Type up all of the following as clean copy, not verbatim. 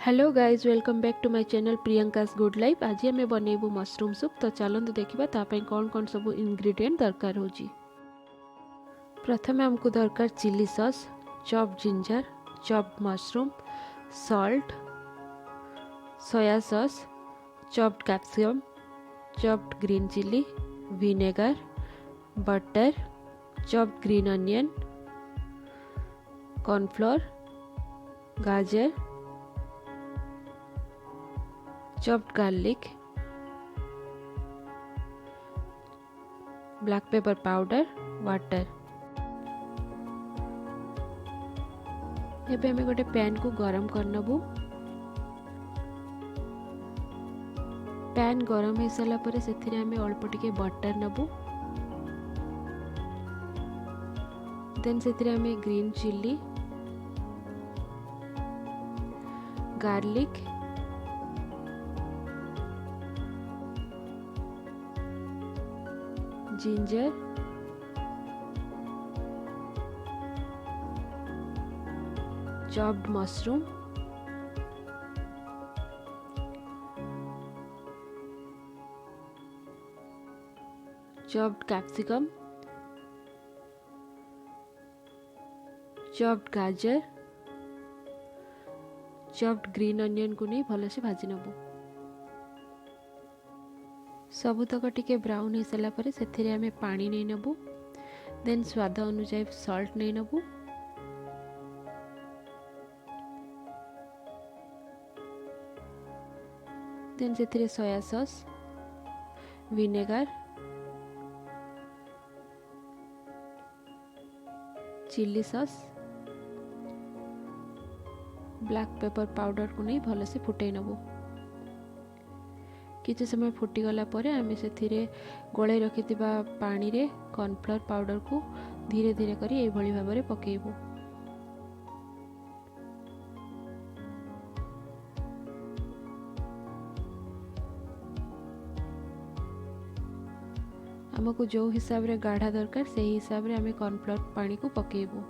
Hello guys welcome back to my channel Priyanka's good life. आज आम बनइबू mushroom soup. तो चलते देखा तापाई कौन कौन सब इंग्रेडिएंट दरकार हो। प्रथम आमको दरकार chilli sauce, chopped ginger, chopped mushroom, salt, soya sauce, chopped capsicum, chopped green chilli, vinegar, butter, chopped green onion, cornflour, गाजर, chopped garlic, black pepper powder, water। एबे हमें गोटे पैन को गरम कर नबू। पैन गरम हो सारा पर से हमें अल्प टिके बटर नबू। देन से हमें green chilli, garlic, ginger, chopped mushroom, chopped capsicum, chopped गाजर, चॉप्ड ग्रीन अनियन को नहीं भलसे भाजी नबू। सबुतक टिके ब्राउन हो सारा पर से आम पानी नहीं नबू। देन स्वाद अनुसार सॉल्ट नहीं नबू। देन से soya sauce, vinegar, chilli sauce, black pepper powder को नहीं भलसे फुटे नबू। किसी समय फुटीगला आम से गोलाई रखि पानी रे कॉर्नफ्लोर पाउडर को धीरे धीरे करी ये भाव में पकेबू। आमको जो हिसाब रे गाढ़ा दरकार से हिसाब रे आम कॉर्नफ्लोर पानी को पकेबू।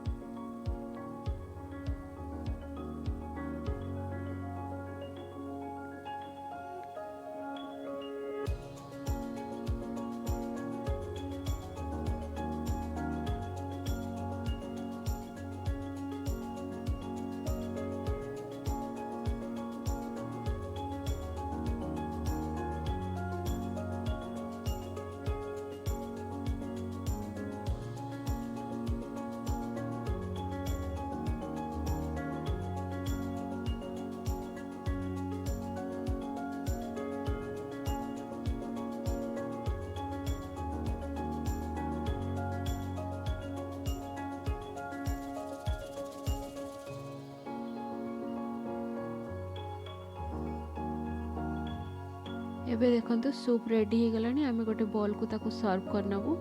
एबे देखंतु सूप रेडी हो गलानी। आमे गोटे बोल को ताकू सर्व करनबू।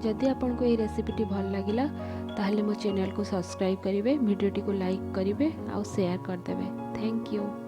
जदि आपन को ये रेसिपीटी भल लागिला ताहले मो चैनल को सब्सक्राइब करिवे, वीडियोटी को लाइक करिवे और शेयर कर देबे। Thank you.